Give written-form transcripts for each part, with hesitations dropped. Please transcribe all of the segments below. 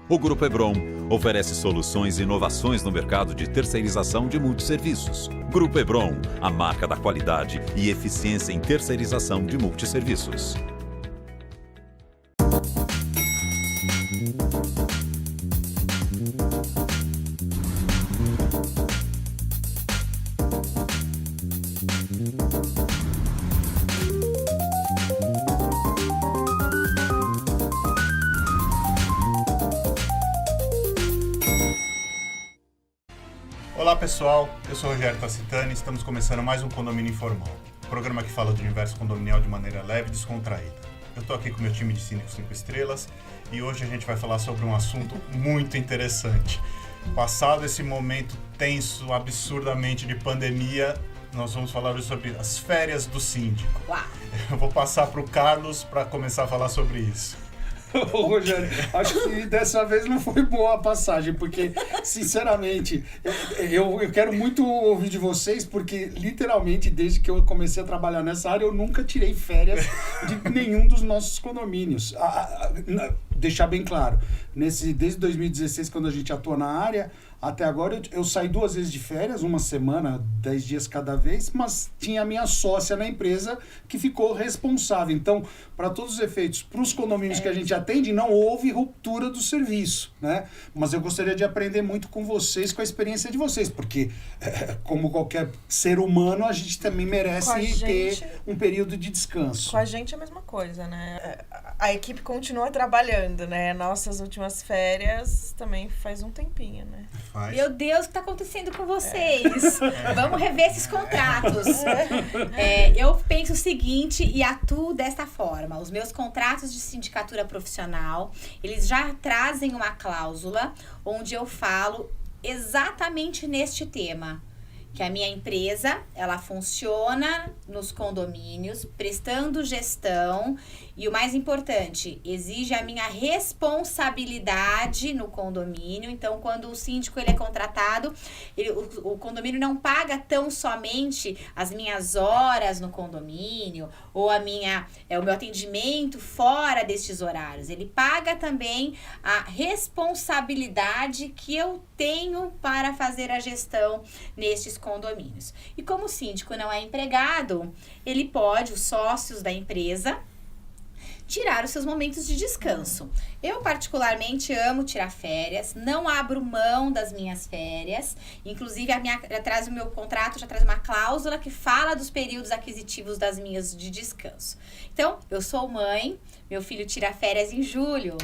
O Grupo Hebron oferece soluções e inovações no mercado de terceirização de multisserviços. Grupo Hebron, a marca da qualidade e eficiência em terceirização de multisserviços. Olá pessoal, eu sou o Rogério Tacitani e estamos começando mais um Condomínio Informal, programa que fala do universo condominial de maneira leve e descontraída. Eu estou aqui com o meu time de Síndicos 5 estrelas e hoje a gente vai falar sobre um assunto muito interessante. Passado esse momento tenso, absurdamente de pandemia, nós vamos falar hoje sobre as férias do síndico. Uau. Eu vou passar para o Carlos para começar a falar sobre isso. Ô, Rogério, acho que dessa vez não foi boa a passagem, porque, sinceramente, eu quero muito ouvir de vocês, porque, literalmente, desde que eu comecei a trabalhar nessa área, eu nunca tirei férias de nenhum dos nossos condomínios. Deixar bem claro, desde 2016, quando a gente atua na área, até agora eu saí 2 vezes de férias, uma semana, 10 dias cada vez, mas tinha a minha sócia na empresa que ficou responsável. Então, para todos os efeitos, para os condomínios que a gente atende, não houve ruptura do serviço, né? Mas eu gostaria de aprender muito com vocês, com a experiência de vocês, porque, como qualquer ser humano, a gente também merece ter um período de descanso. Com a gente é a mesma coisa, né? A equipe continua trabalhando, né? Nossas últimas férias também faz um tempinho, né? Meu Deus, o que está acontecendo com vocês? Vamos rever esses contratos. Eu penso o seguinte e atuo desta forma. Os meus contratos de sindicatura profissional, eles já trazem uma cláusula onde eu falo exatamente neste tema. Que a minha empresa, ela funciona nos condomínios, prestando gestão e o mais importante, exige a minha responsabilidade no condomínio. Então, quando o síndico ele é contratado, o condomínio não paga tão somente as minhas horas no condomínio ou o meu atendimento fora destes horários. Ele paga também a responsabilidade que eu tenho para fazer a gestão nestes condomínios. E como o síndico não é empregado, ele pode, os sócios da empresa, tirar os seus momentos de descanso. Eu particularmente amo tirar férias, não abro mão das minhas férias, inclusive o meu contrato já traz uma cláusula que fala dos períodos aquisitivos das minhas de descanso. Então, eu sou mãe, meu filho tira férias em julho,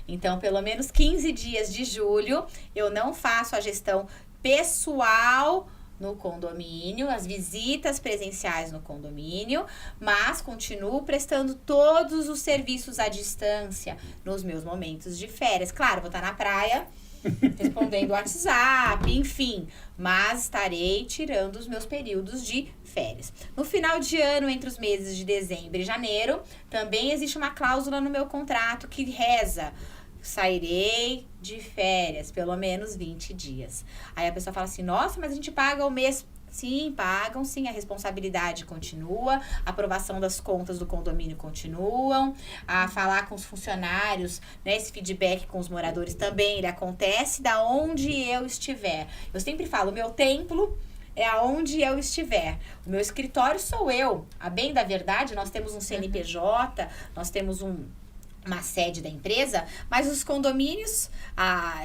então pelo menos 15 dias de julho eu não faço a gestão pessoal no condomínio, as visitas presenciais no condomínio, mas continuo prestando todos os serviços à distância nos meus momentos de férias. Claro, vou estar na praia, respondendo WhatsApp, enfim, mas estarei tirando os meus períodos de férias. No final de ano, entre os meses de dezembro e janeiro, também existe uma cláusula no meu contrato que reza: sairei de férias, pelo menos 20 dias. Aí a pessoa fala assim, nossa, mas a gente paga o mês. Sim, pagam, sim, a responsabilidade continua, a aprovação das contas do condomínio continuam, a falar com os funcionários, né, esse feedback com os moradores também, ele acontece da onde eu estiver. Eu sempre falo, o meu templo é aonde eu estiver. O meu escritório sou eu. A bem da verdade, nós temos um CNPJ, nós temos uma sede da empresa, mas os condomínios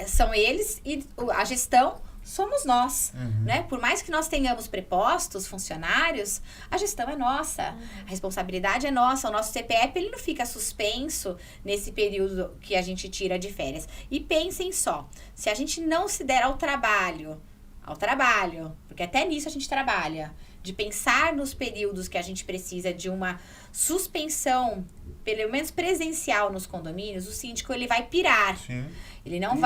são eles e a gestão somos nós, né? Por mais que nós tenhamos prepostos, funcionários, a gestão é nossa, a responsabilidade é nossa, o nosso CPF ele não fica suspenso nesse período que a gente tira de férias. E pensem só, se a gente não se der ao trabalho, porque até nisso a gente trabalha, de pensar nos períodos que a gente precisa de uma suspensão, pelo menos presencial nos condomínios, o síndico ele vai pirar. Sim. Ele não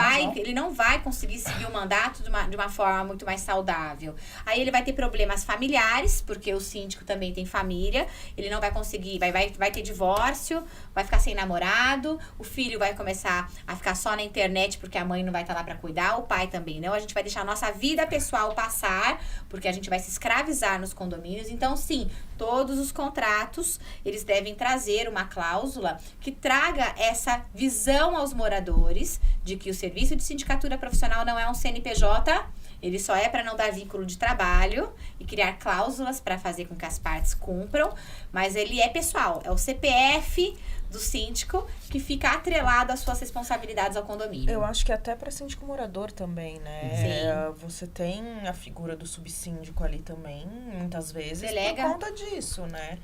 vai conseguir seguir o mandato de uma forma muito mais saudável. Aí ele vai ter problemas familiares, porque o síndico também tem família. Ele não vai conseguir, vai ter divórcio, vai ficar sem namorado. O filho vai começar a ficar só na internet, porque a mãe não vai estar lá para cuidar. O pai também não. A gente vai deixar a nossa vida pessoal passar, porque a gente vai se escravizar nos condomínios. Então, sim, Todos os contratos, eles devem trazer uma cláusula que traga essa visão aos moradores de que o serviço de sindicatura profissional não é um CNPJ, ele só é para não dar vínculo de trabalho e criar cláusulas para fazer com que as partes cumpram, mas ele é pessoal, é o CPF do síndico que fica atrelado às suas responsabilidades ao condomínio. Eu acho que até para síndico morador também, né? Sim. Você tem a figura do subsíndico ali também, muitas vezes, Delega. por conta disso, né?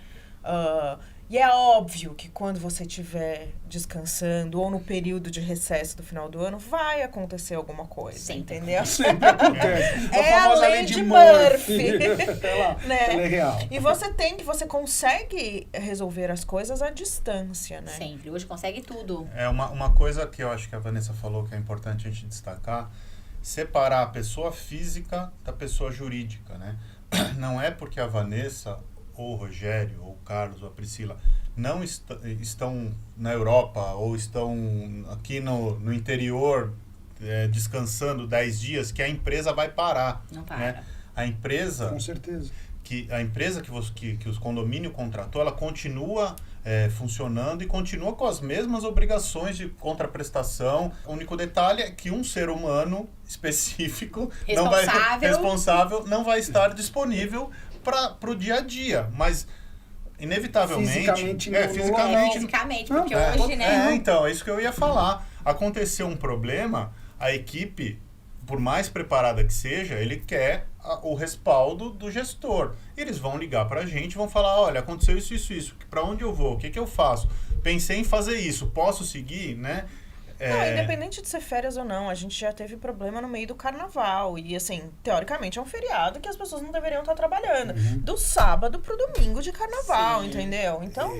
E é óbvio que quando você estiver descansando ou no período de recesso do final do ano, vai acontecer alguma coisa, Sempre. entendeu? Sempre acontece. É a famosa a lei lei de de Murphy. Murphy. ela Né? é real. E você consegue resolver as coisas à distância, né? Sempre. Hoje consegue tudo. É uma coisa que eu acho que a Vanessa falou que é importante a gente destacar, separar a pessoa física da pessoa jurídica, né? Não é porque a Vanessa, ou o Rogério, ou o Carlos, ou a Priscila, não estão na Europa, ou estão aqui no interior, descansando 10 dias, que a empresa vai parar. Não para. Né? A empresa... Com certeza. que os condomínios contratou, ela continua funcionando e continua com as mesmas obrigações de contraprestação. O único detalhe é que um ser humano específico responsável não vai estar disponível para o dia a dia, mas inevitavelmente... Fisicamente, porque hoje, né? Então, é isso que eu ia falar. Aconteceu um problema, a equipe, por mais preparada que seja, ele quer o respaldo do gestor. Eles vão ligar pra gente, vão falar, olha, aconteceu isso. Pra onde eu vou? O que eu faço? Pensei em fazer isso, posso seguir, né? Não, independente de ser férias ou não, a gente já teve problema no meio do carnaval. E, assim, teoricamente é um feriado que as pessoas não deveriam estar trabalhando. Do sábado pro domingo de carnaval, entendeu? Então...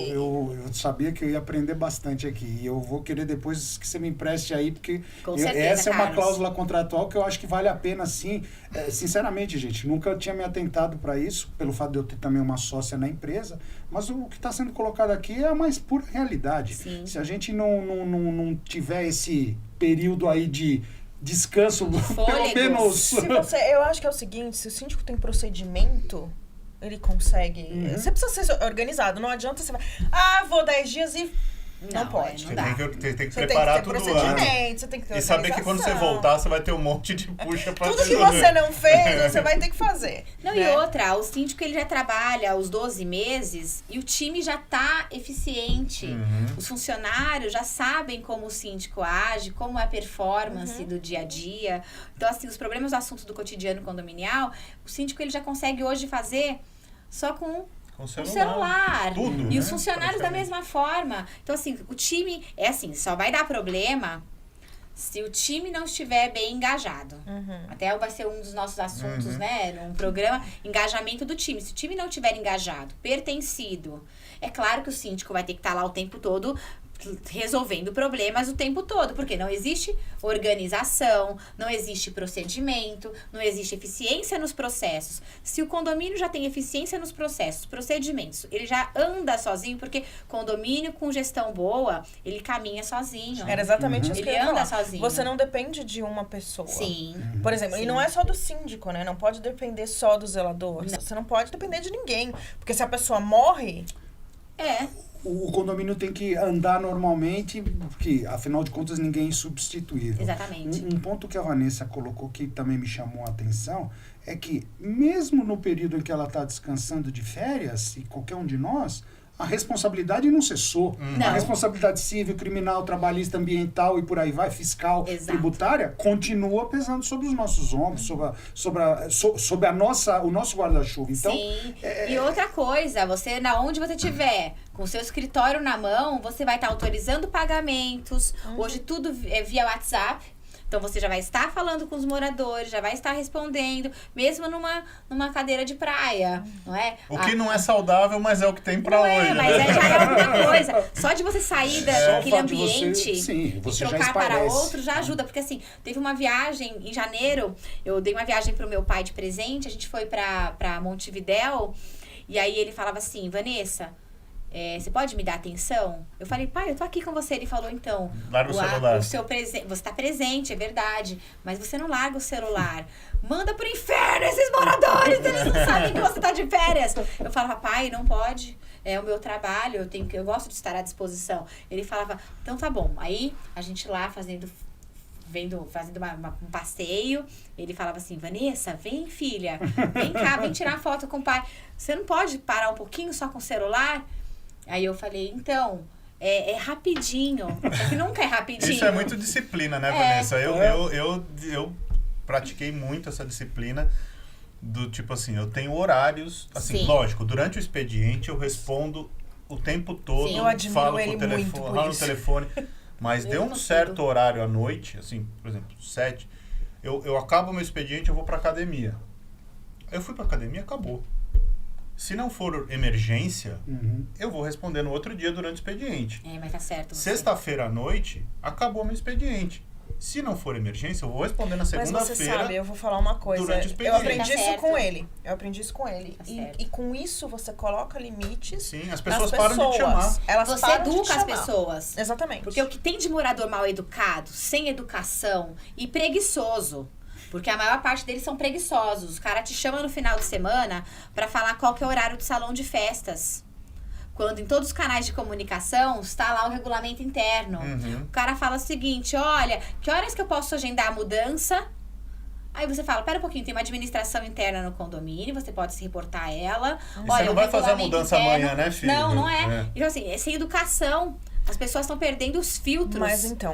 Eu sabia que eu ia aprender bastante aqui. E eu vou querer depois que você me empreste aí, porque Com certeza, essa é uma Carlos. cláusula contratual que eu acho que vale a pena, sim. Sinceramente, gente, nunca tinha me atentado para isso, pelo fato de eu ter também uma sócia na empresa. Mas o que está sendo colocado aqui é a mais pura realidade. Sim. Se a gente não tiver esse período aí de descanso, pelo menos... Eu acho que é o seguinte, se o síndico tem procedimento, ele consegue... Você precisa ser organizado, não adianta você... vou 10 dias e... Não pode. Não dá. Tem que Você preparar tem que ter tudo antes. procedimento, você tem que ter E saber que quando você organização. voltar, você vai ter um monte de puxa pra Tudo que resolver. você não fez, você vai ter que fazer. Não, né? e outra, o síndico ele já trabalha os 12 meses e o time já tá eficiente. Os funcionários já sabem como o síndico age, como é a performance do dia a dia. Então, assim, os problemas do assunto do cotidiano condominial, o síndico ele já consegue hoje fazer só com Com celular. Tudo, E né? os funcionários da mesma forma. Então, assim, o time, só vai dar problema se o time não estiver bem engajado. Até vai ser um dos nossos assuntos, né? Num programa, engajamento do time. Se o time não estiver engajado, pertencido, é claro que o síndico vai ter que estar lá o tempo todo resolvendo problemas o tempo todo, porque não existe organização, não existe procedimento, não existe eficiência nos processos. Se o condomínio já tem eficiência nos processos, procedimentos, ele já anda sozinho, porque condomínio com gestão boa, ele caminha sozinho. Era exatamente isso que eu Ele ia anda falar. sozinho. Você não depende de uma pessoa. Sim. Por exemplo, Sim. e não é só do síndico, né? Não pode depender só do zelador. Não. Você não pode depender de ninguém. Porque se a pessoa morre... O condomínio tem que andar normalmente, porque, afinal de contas, ninguém é insubstituível. Exatamente. Um ponto que a Vanessa colocou que também me chamou a atenção é que, mesmo no período em que ela está descansando de férias, e qualquer um de nós, a responsabilidade não cessou. Não. A responsabilidade civil, criminal, trabalhista, ambiental e por aí vai, fiscal, Exato. tributária, continua pesando sobre os nossos ombros, sobre o nosso guarda-chuva. Então, Sim. E outra coisa, você, onde você estiver, com o seu escritório na mão, você vai estar autorizando pagamentos. Hoje tudo é via WhatsApp. Então, você já vai estar falando com os moradores, já vai estar respondendo, mesmo numa cadeira de praia, não é? O que não é saudável, mas é o que tem pra Não hoje. é, mas né? já é alguma coisa. Só de você sair daquele fato de ambiente você e já trocar para esparece. outro já ajuda. Porque assim, teve uma viagem em janeiro, eu dei uma viagem pro meu pai de presente, a gente foi pra Montevidéu, e aí ele falava assim, Vanessa, você pode me dar atenção? Eu falei, pai, eu tô aqui com você. Ele falou, então... Larga o celular. Você tá presente, é verdade. Mas você não larga o celular. Manda pro inferno esses moradores, eles não sabem que você tá de férias. Eu falava, pai, não pode. É o meu trabalho, eu gosto de estar à disposição. Ele falava, então tá bom. Aí, a gente lá fazendo um passeio, ele falava assim, Vanessa, vem filha, vem cá, vem tirar foto com o pai. Você não pode parar um pouquinho só com o celular? Aí eu falei, então, é rapidinho. Só que nunca é rapidinho. Isso é muito disciplina, né, Vanessa? Eu pratiquei muito essa disciplina do tipo assim, eu tenho horários, assim, Sim. lógico, durante o expediente eu respondo o tempo todo, Sim. Eu admiro falo ele por telefone, muito por falo no isso. telefone, mas Eu deu um não certo consigo. horário à noite, assim, por exemplo, 7, eu acabo o meu expediente, eu vou pra academia. Eu fui pra academia, acabou. Se não for emergência, eu vou responder no outro dia durante o expediente. Mas tá certo. você. Sexta-feira à noite, acabou meu expediente. Se não for emergência, eu vou responder na Mas você segunda-feira. sabe, eu vou falar uma coisa. durante o Eu expediente. aprendi Tá isso certo. com ele. Eu aprendi isso com ele. Tá certo. E com isso você coloca limites. Sim, as nas pessoas param de te chamar. Elas Você param de te educa as chamar. pessoas. Exatamente. Porque o que tem de morador mal educado, sem educação e preguiçoso. Porque a maior parte deles são preguiçosos. Os caras te chamam no final de semana pra falar qual que é o horário do salão de festas. Quando em todos os canais de comunicação está lá o regulamento interno. O cara fala o seguinte, olha, que horas que eu posso agendar a mudança? Aí você fala, pera um pouquinho, tem uma administração interna no condomínio, você pode se reportar a ela. E Olha, você não o vai fazer a regulamento mudança interno- amanhã, né, filho? Não, não é. Então assim, é sem educação. As pessoas estão perdendo os filtros.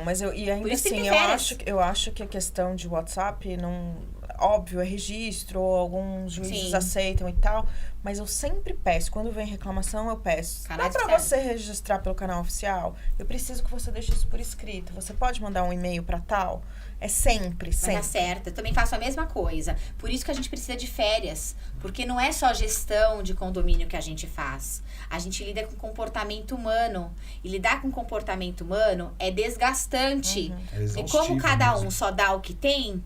Mas eu, e ainda Por isso tem assim, que ter férias. eu acho que a questão de WhatsApp não. Óbvio, é registro, alguns juízes Sim. aceitam e tal. Mas eu sempre peço, quando vem reclamação, eu peço. Canal Dá pra oficial. você registrar pelo canal oficial? Eu preciso que você deixe isso por escrito. Você pode mandar um e-mail pra tal? É sempre. Mas tá certo, eu também faço a mesma coisa. Por isso que a gente precisa de férias. Porque não é só gestão de condomínio que a gente faz. A gente lida com comportamento humano. E lidar com comportamento humano é desgastante. É E exaustivo como cada mesmo. um só dá o que tem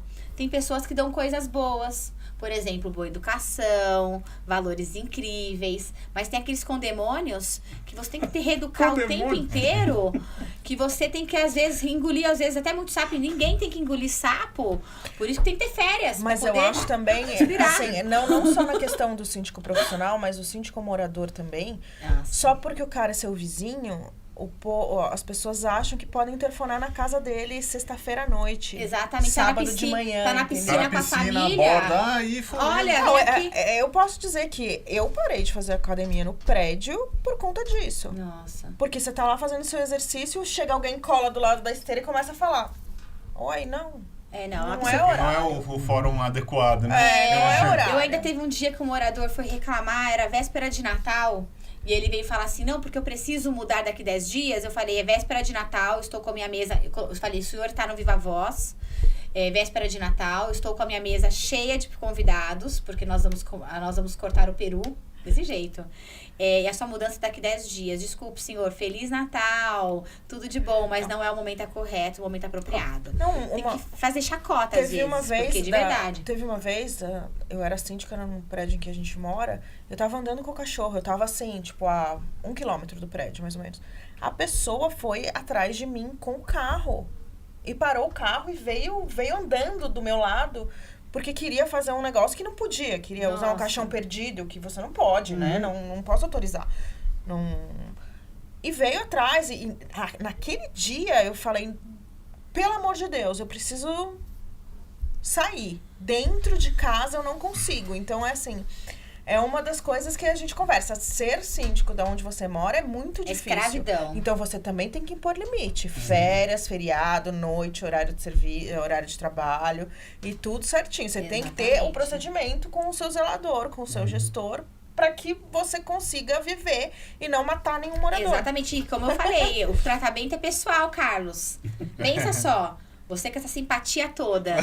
pessoas que dão coisas boas. Por exemplo, boa educação, valores incríveis. Mas tem aqueles condemônios que você tem que reeducar o tempo Condemônio. inteiro. Que você tem que, às vezes, engolir, às vezes, até muito sapo. E ninguém tem que engolir sapo. Por isso que tem que ter férias. Mas pra eu poder acho também, se virar. assim, não só na questão do síndico profissional, mas o síndico morador também. Nossa. Só porque o cara é seu vizinho, as pessoas acham que podem interfonar na casa dele sexta-feira à noite. Exatamente. Sábado de manhã. Tá na entendeu? piscina Tá com a piscina, família. borda, aí fulano. Olha, Não, vem aqui. eu posso dizer que eu parei de fazer academia no prédio por conta disso. Nossa. Porque você tá lá fazendo seu exercício, chega alguém, cola do lado da esteira e começa a falar. Oi, não. Não Não a é pessoa- Não é o fórum adequado, né? Não é horário. Eu ainda teve um dia que um morador foi reclamar, era véspera de Natal, e ele veio falar assim, não, porque eu preciso mudar daqui 10 dias. Eu falei, é véspera de Natal, estou com a minha mesa... Eu falei, o senhor tá no Viva Voz, é véspera de Natal, estou com a minha mesa cheia de convidados, porque nós vamos cortar o peru desse jeito. E a sua mudança daqui 10 dias. Desculpe, senhor, Feliz Natal, tudo de bom, mas não é o momento correto, o momento apropriado. Não, Tem que fazer chacota, às Teve vezes, uma vez, porque de verdade. Teve uma vez, eu era síndica num prédio em que a gente mora, eu tava andando com o cachorro, eu tava assim, tipo, a 1 quilômetro do prédio, mais ou menos. A pessoa foi atrás de mim com o carro. E parou o carro e veio andando do meu lado, porque queria fazer um negócio que não podia. Queria usar um Nossa. caixão perdido, que você não pode, né? Não posso autorizar. E veio atrás, e naquele dia eu falei, pelo amor de Deus, eu preciso sair. Dentro de casa eu não consigo. Então, é assim, é uma das coisas que a gente conversa. Ser síndico de onde você mora é muito difícil. Escravidão. Então, você também tem que impor limite. Férias, feriado, noite, horário de serviço, horário de trabalho e tudo certinho. Você tem que ter Exatamente. o procedimento com o seu zelador, com o seu gestor, para que você consiga viver e não matar nenhum morador. Exatamente, e como eu falei, o tratamento é pessoal, Carlos. Pensa só, Você com essa simpatia toda,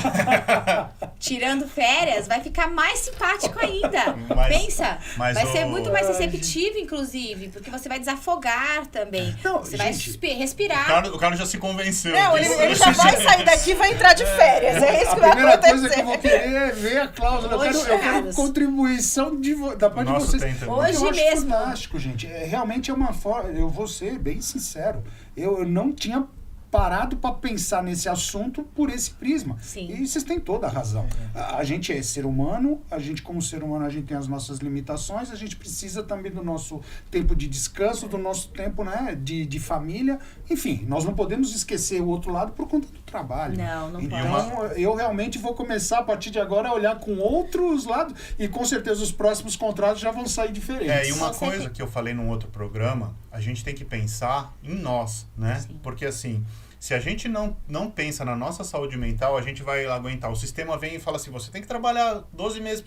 tirando férias, vai ficar mais simpático ainda. Pensa, vai ser muito mais receptivo, inclusive, porque você vai desafogar também. Não, você gente, vai respirar. O Carlos já se convenceu. Não, ele já vai sair daqui e vai entrar de férias. É isso que vai A primeira acontecer. coisa que eu vou querer é ver a cláusula. Hoje, Eu quero Carlos. contribuição da parte de Nossa, vocês. tem também. Hoje Eu acho mesmo. fantástico, gente. Realmente é uma forma... Eu vou ser bem sincero. Eu não tinha parado para pensar nesse assunto por esse prisma. Sim. E vocês têm toda a razão. A gente é ser humano, a gente como ser humano, a gente tem as nossas limitações, a gente precisa também do nosso tempo de descanso, do nosso tempo, né, de família. Enfim, nós não podemos esquecer o outro lado por conta do trabalho. Não Então, eu realmente vou começar a partir de agora a olhar com outros lados e com certeza os próximos contratos já vão sair diferentes. E uma Com coisa certeza. que eu falei num outro programa, a gente tem que pensar em nós, né? Sim. Porque assim, se a gente não pensa na nossa saúde mental, a gente vai aguentar. O sistema vem e fala assim, você tem que trabalhar 12 meses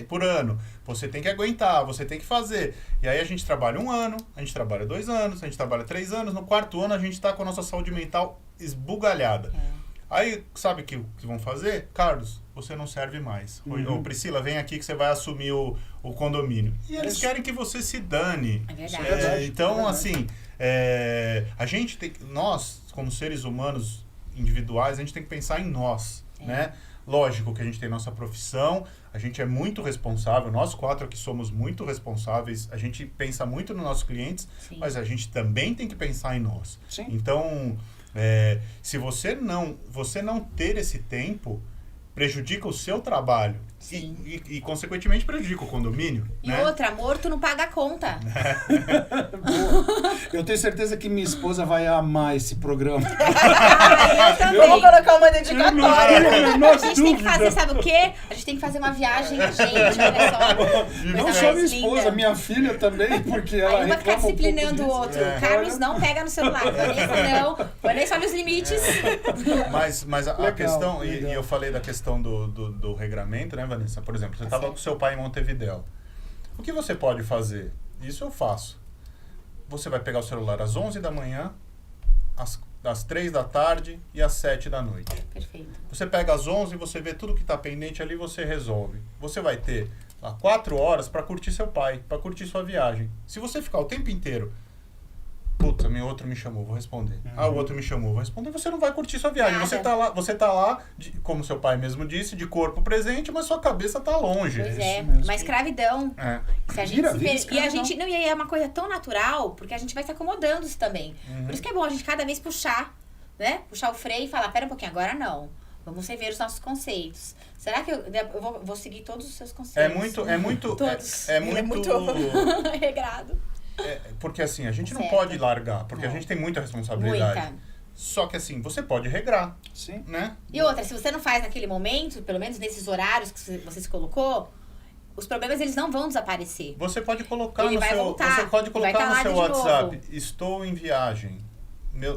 por ano, você tem que aguentar, você tem que fazer. E aí a gente trabalha 1 ano, a gente trabalha 2 anos, a gente trabalha 3 anos, no 4º ano a gente está com a nossa saúde mental esbugalhada. Aí, sabe o que vão fazer? Carlos, você não serve mais. Ou Priscila, vem aqui que você vai assumir o condomínio. E eles querem que você se dane. É verdade. Então, assim, a gente tem nós, como seres humanos individuais, a gente tem que pensar em nós, né? Lógico que a gente tem nossa profissão, a gente é muito responsável, nós 4 aqui somos muito responsáveis, a gente pensa muito nos nossos clientes, Sim. mas a gente também tem que pensar em nós. Sim. Então, se você não ter esse tempo, prejudica o seu trabalho e consequentemente prejudica o condomínio. E né? outra, morto não paga a conta. Eu tenho certeza que minha esposa vai amar esse programa. Eu também. Vamos colocar uma dedicatória. A gente tem que fazer, sabe o quê? A gente tem que fazer uma viagem, gente, olha só. Não Coisa só minha mais esposa, linda. minha filha também, porque ela Aí um vai ficar reclama um pouco disciplinando o disso. outro. Carlos não pega no celular. Vanessa não. Vanessa olha os limites. Mas a Legal, questão, e legal. eu falei da questão do regramento, né, Vanessa? Por exemplo, você estava com seu pai em Montevidéu. O que você pode fazer? Isso eu faço. Você vai pegar o celular às 11 da manhã, às 3 da tarde e às 7 da noite. Perfeito. Você pega às 11, você vê tudo que está pendente ali, você resolve. Você vai ter 4 horas para curtir seu pai, para curtir sua viagem. Se você ficar o tempo inteiro, puta, outro me chamou, vou responder. O outro me chamou, vou responder. Você não vai curtir sua viagem. Nada. Você tá lá, como seu pai mesmo disse, de corpo presente, mas sua cabeça tá longe. Pois isso é, mesmo. uma escravidão. Se a gente Vira e a escravidão. gente não, e aí é uma coisa tão natural, porque a gente vai se acomodando isso também. Por isso que é bom a gente cada vez puxar, né? Puxar o freio e falar, pera um pouquinho, agora não. Vamos rever os nossos conceitos. Será que eu vou seguir todos os seus conceitos? É muito Todos. é muito Regrado. porque assim, a gente não Certo. pode largar, porque a Não. gente tem muita responsabilidade. Muita. Só que assim, você pode regrar, Sim. né? E outra, se você não faz naquele momento, pelo menos nesses horários que você se colocou, os problemas eles não vão desaparecer. Você pode colocar Ele no vai seu, voltar, você pode vai colocar tá no lá seu de WhatsApp, novo. estou em viagem.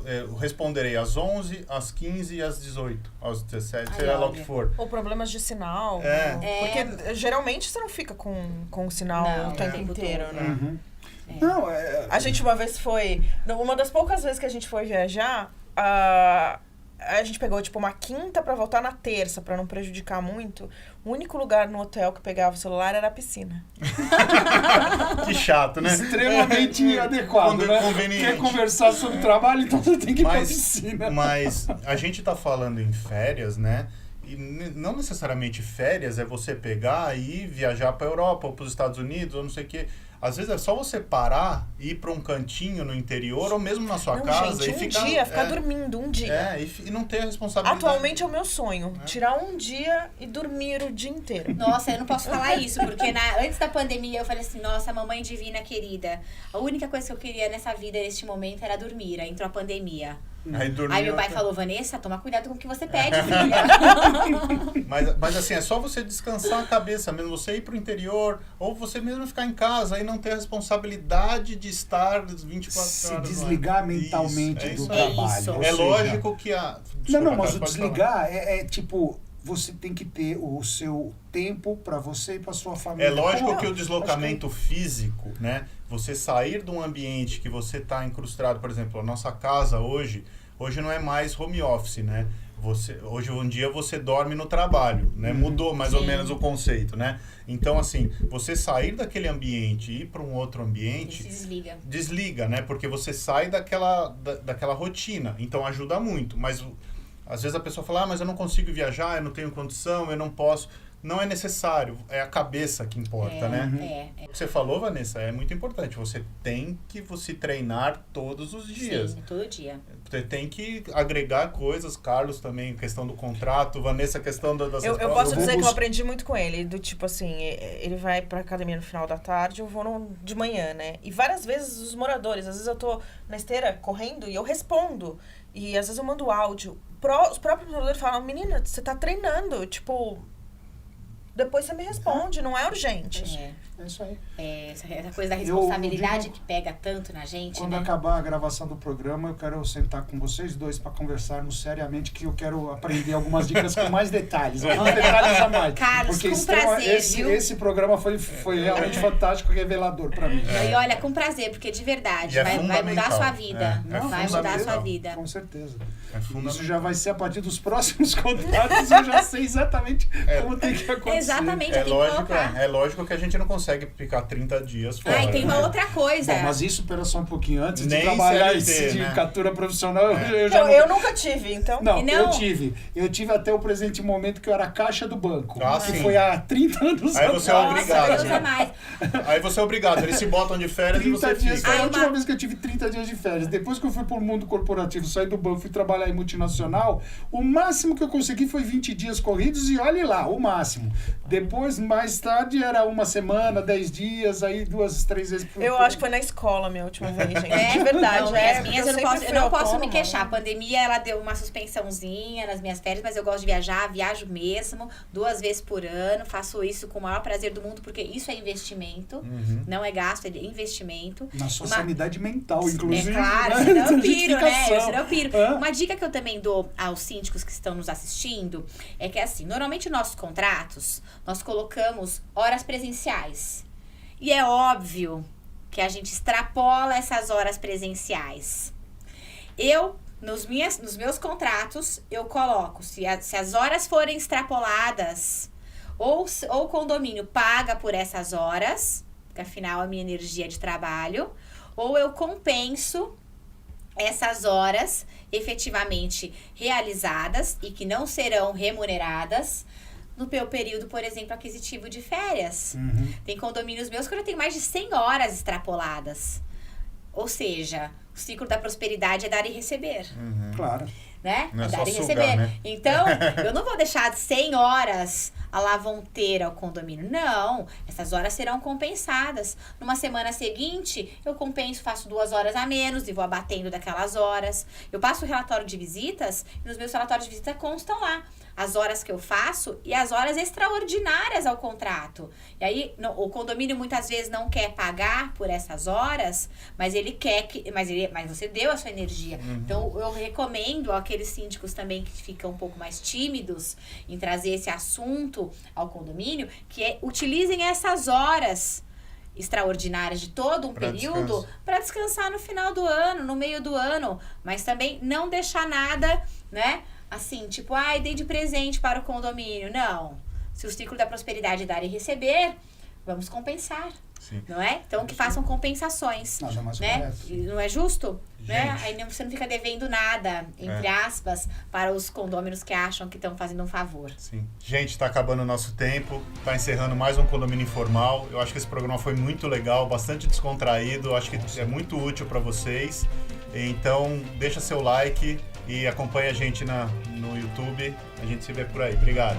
Eu responderei às 11, às 15 e às 18, às 17, Ai, seja lá o olha. que for. Ou problemas de sinal. É. Porque geralmente você não fica com o sinal Não, o tempo o tempo inteiro, todo. né? Não, A gente uma vez foi... Uma das poucas vezes que a gente foi viajar, a gente pegou, tipo, uma quinta pra voltar na terça, pra não prejudicar muito. O único lugar no hotel que pegava o celular era a piscina. Que chato, né? extremamente adequado, né? Conveniente. Quer conversar sobre trabalho, então você tem que ir pra Mas, piscina. mas a gente tá falando em férias, né? E não necessariamente férias é você pegar e viajar pra Europa ou pros Estados Unidos ou não sei o quê. Às vezes é só você parar, ir pra um cantinho no interior ou mesmo na sua Não, casa gente, e ficar... ficar dormindo um dia. E não ter a responsabilidade. Atualmente é o meu sonho. Tirar um dia e dormir o dia inteiro. Nossa, eu não posso falar isso, porque antes da pandemia eu falei assim, nossa, mamãe divina querida, a única coisa que eu queria nessa vida, neste momento, era dormir. Aí entrou a pandemia. Aí, dormir Aí meu pai outra- falou, Vanessa, toma cuidado com o que você pede, filha. Mas assim, é só você descansar a cabeça mesmo, você ir pro interior, ou você mesmo ficar em casa e não ter a responsabilidade de estar 24 Se horas. desligar lá. mentalmente Isso, do é isso. trabalho. isso. ou É seja, lógico que a... Não, Desculpa, mas o pode falar. desligar é tipo, você tem que ter o seu tempo pra você e pra sua família. É lógico Pô, que o deslocamento físico, né? Você sair de um ambiente que você está incrustado, por exemplo, a nossa casa hoje hoje não é mais home office, né? Hoje em dia você dorme no trabalho, né? Mudou mais ou menos o conceito, né? Então, assim, você sair daquele ambiente e ir para um outro ambiente... Desliga, né? Porque você sai daquela rotina. Então, ajuda muito. Mas, às vezes, a pessoa fala, mas eu não consigo viajar, eu não tenho condição, eu não posso... Não é necessário, é a cabeça que importa, né? O que você falou, Vanessa, é muito importante. Você tem que se treinar todos os dias. Sim, todo dia. Você tem que agregar coisas, Carlos também, questão do contrato, Vanessa, questão das... Eu posso dizer que eu aprendi muito com ele, do tipo assim, ele vai pra academia no final da tarde, eu vou de manhã, né? E várias vezes os moradores, às vezes eu tô na esteira correndo e eu respondo. E às vezes eu mando áudio. Os próprios moradores falam, menina, você tá treinando, tipo... Depois você me responde, não é urgente. É isso aí. Essa coisa da responsabilidade que pega tanto na gente, quando né? acabar a gravação do programa, eu quero sentar com vocês dois para conversarmos seriamente, que eu quero aprender algumas dicas com mais detalhes. Alguns detalhes a mais. Carlos, porque com prazer, viu? Esse programa foi realmente fantástico e revelador para mim. E olha, com prazer, porque de verdade vai mudar a sua vida. Vai mudar a sua vida. Com certeza. Isso já vai ser a partir dos próximos contratos, eu já sei exatamente como tem que acontecer. Exatamente, tem que colocar. É lógico que a gente não consegue ficar 30 dias fora. E tem uma outra coisa. Bom, mas isso, pera só um pouquinho, antes Nem de trabalhar CLT, esse né? sindicatura profissional, Eu nunca tive, então... Não, Não. eu tive até o presente momento que eu era caixa do banco, que sim. foi há 30 anos Aí você é obrigado. Deus é mais. Aí você é obrigado, eles se botam de férias e 30 você dias, fica. foi a última vez que eu tive 30 dias de férias. Depois que eu fui pro mundo corporativo, saí do banco, fui trabalhar em multinacional, o máximo que eu consegui foi 20 dias corridos e olhe lá, o máximo. Depois, mais tarde, era uma semana, 10 dias, aí 2, 3 vezes por Eu acho que foi na escola a minha última vez, gente. É De verdade. não, É, as minhas eu porque não posso me autônoma. queixar. A pandemia, ela deu uma suspensãozinha nas minhas férias, mas eu gosto de viajar, viajo mesmo, 2 vezes por ano, faço isso com o maior prazer do mundo, porque isso é investimento, não é gasto, é investimento. Na sua sanidade mental, inclusive. É claro, né? senão eu piro, né? Justificação. Senão eu piro. Hã? Uma dica que eu também dou aos síndicos que estão nos assistindo é que, assim, normalmente nossos contratos, nós colocamos horas presenciais. E é óbvio que a gente extrapola essas horas presenciais. Nos meus contratos, eu coloco, se as horas forem extrapoladas, ou o condomínio paga por essas horas, porque afinal a minha energia é de trabalho, ou eu compenso essas horas efetivamente realizadas e que não serão remuneradas no meu período, por exemplo, aquisitivo de férias. Tem condomínios meus que eu tenho mais de 100 horas extrapoladas. Ou seja, o ciclo da prosperidade é dar e receber. Claro. Né? Não é Dar só e sugar, receber. né? Então, eu não vou deixar de 100 horas a lavonteira ao condomínio. Não, essas horas serão compensadas. Numa semana seguinte, eu compenso, faço 2 horas a menos e vou abatendo daquelas horas. Eu passo o relatório de visitas e nos meus relatórios de visita constam lá as horas que eu faço e as horas extraordinárias ao contrato. E aí, o condomínio muitas vezes não quer pagar por essas horas, mas ele quer que... Mas você deu a sua energia. Então, eu recomendo àqueles síndicos também que ficam um pouco mais tímidos em trazer esse assunto ao condomínio, que utilizem essas horas extraordinárias de todo um período para descansar no final do ano, no meio do ano, mas também não deixar nada, né? Assim, tipo, dei de presente para o condomínio. Não. Se o ciclo da prosperidade é dar e receber, vamos compensar. Sim. Não é? Então, que façam compensações. Nada mais né? correto. E não é justo? Né? Gente. Aí você não fica devendo nada, entre aspas, para os condôminos que acham que estão fazendo um favor. Sim. Gente, tá acabando o nosso tempo, tá encerrando mais um Condomínio Informal. Eu acho que esse programa foi muito legal, bastante descontraído, acho que é muito útil para vocês. Então, deixa seu like e acompanha a gente no YouTube. A gente se vê por aí. Obrigado.